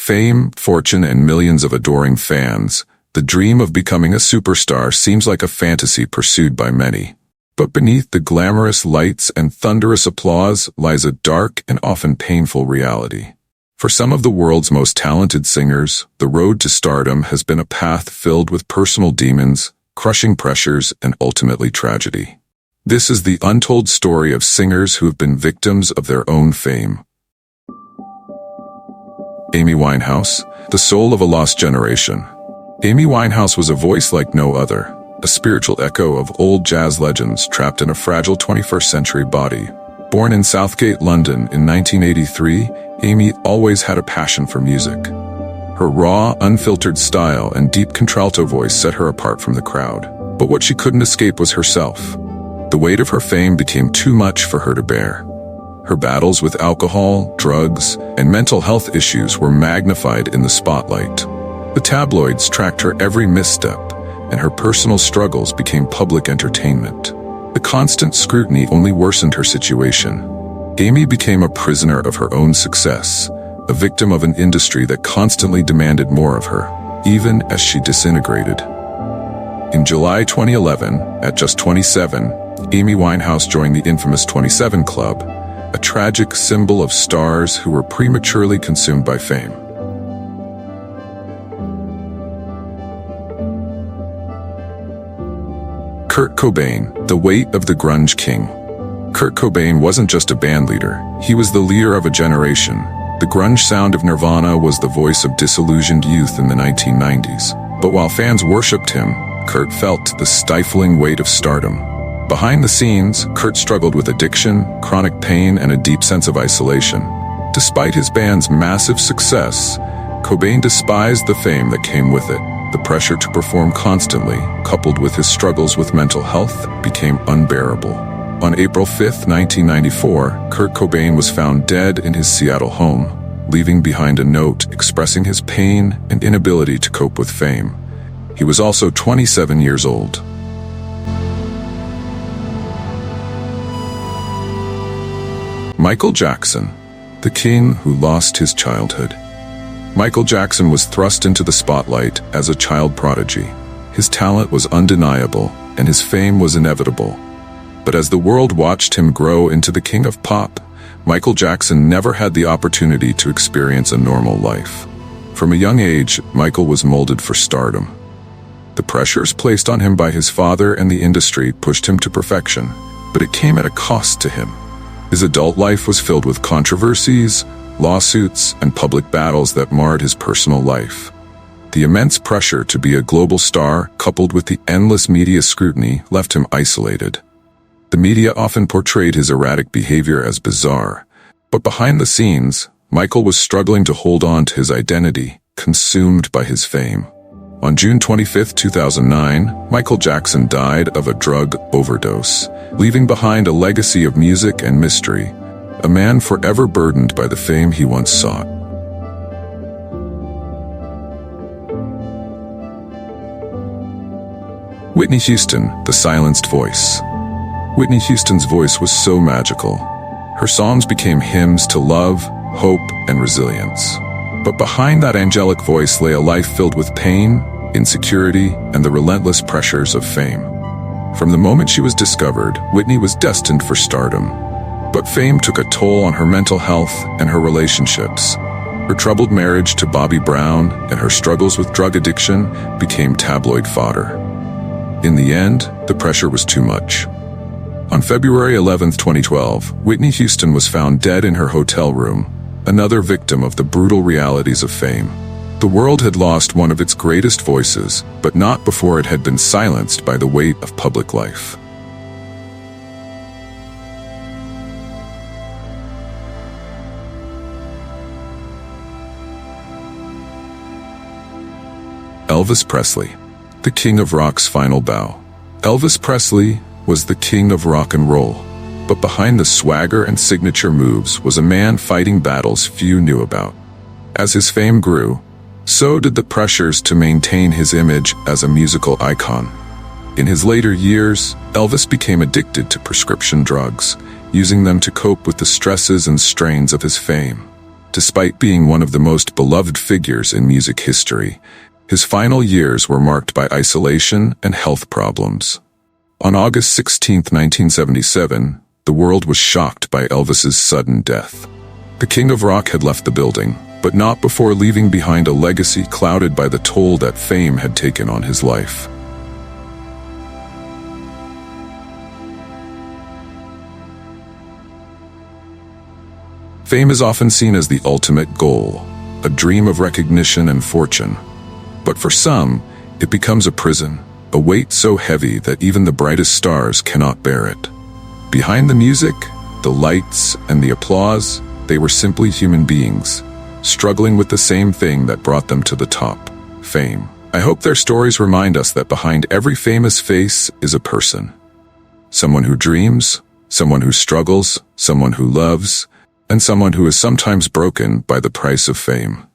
Fame, fortune, and millions of adoring fans, the dream of becoming a superstar seems like a fantasy pursued by many. But beneath the glamorous lights and thunderous applause lies a dark and often painful reality. For some of the world's most talented singers, the road to stardom has been a path filled with personal demons, crushing pressures, and ultimately tragedy. This is the untold story of singers who have been victims of their own fame. Amy Winehouse, the soul of a lost generation. Amy Winehouse was a voice like no other, a spiritual echo of old jazz legends trapped in a fragile 21st century body. Born in Southgate, London in 1983, Amy always had a passion for music. Her raw, unfiltered style and deep contralto voice set her apart from the crowd. But what she couldn't escape was herself. The weight of her fame became too much for her to bear. Her battles with alcohol, drugs, and mental health issues were magnified in the spotlight. The tabloids tracked her every misstep, and her personal struggles became public entertainment. The constant scrutiny only worsened her situation. Amy became a prisoner of her own success, a victim of an industry that constantly demanded more of her, even as she disintegrated. In July 2011, at just 27, Amy Winehouse joined the infamous 27 Club, a tragic symbol of stars who were prematurely consumed by fame. Kurt Cobain, the weight of the grunge king. Kurt Cobain wasn't just a bandleader, he was the leader of a generation. The grunge sound of Nirvana was the voice of disillusioned youth in the 1990s. But while fans worshipped him, Kurt felt the stifling weight of stardom. Behind the scenes, Kurt struggled with addiction, chronic pain, and a deep sense of isolation. Despite his band's massive success, Cobain despised the fame that came with it. The pressure to perform constantly, coupled with his struggles with mental health, became unbearable. On April 5, 1994, Kurt Cobain was found dead in his Seattle home, leaving behind a note expressing his pain and inability to cope with fame. He was also 27 years old. Michael Jackson, the king who lost his childhood. Michael Jackson was thrust into the spotlight as a child prodigy. His talent was undeniable, and his fame was inevitable. But as the world watched him grow into the king of pop, Michael Jackson never had the opportunity to experience a normal life. From a young age, Michael was molded for stardom. The pressures placed on him by his father and the industry pushed him to perfection, but it came at a cost to him. His adult life was filled with controversies, lawsuits, and public battles that marred his personal life. The immense pressure to be a global star, coupled with the endless media scrutiny, left him isolated. The media often portrayed his erratic behavior as bizarre, but behind the scenes, Michael was struggling to hold on to his identity, consumed by his fame. On June 25, 2009, Michael Jackson died of a drug overdose, leaving behind a legacy of music and mystery, a man forever burdened by the fame he once sought. Whitney Houston, the silenced voice. Whitney Houston's voice was so magical. Her songs became hymns to love, hope, and resilience. But behind that angelic voice lay a life filled with pain, insecurity, and the relentless pressures of fame. From the moment she was discovered, Whitney was destined for stardom. But fame took a toll on her mental health and her relationships. Her troubled marriage to Bobby Brown and her struggles with drug addiction became tabloid fodder. In the end, the pressure was too much. On February 11, 2012, Whitney Houston was found dead in her hotel room, another victim of the brutal realities of fame. The world had lost one of its greatest voices, but not before it had been silenced by the weight of public life. Elvis Presley, the king of rock's final bow. Elvis Presley was the king of rock and roll, but behind the swagger and signature moves was a man fighting battles few knew about. As his fame grew, so did the pressures to maintain his image as a musical icon. In his later years, Elvis became addicted to prescription drugs, using them to cope with the stresses and strains of his fame. Despite being one of the most beloved figures in music history, his final years were marked by isolation and health problems. On August 16, 1977, the world was shocked by Elvis's sudden death. The King of Rock had left the building, but not before leaving behind a legacy clouded by the toll that fame had taken on his life. Fame is often seen as the ultimate goal, a dream of recognition and fortune. But for some, it becomes a prison, a weight so heavy that even the brightest stars cannot bear it. Behind the music, the lights, and the applause, they were simply human beings, struggling with the same thing that brought them to the top, fame. I hope their stories remind us that behind every famous face is a person. Someone who dreams, someone who struggles, someone who loves, and someone who is sometimes broken by the price of fame.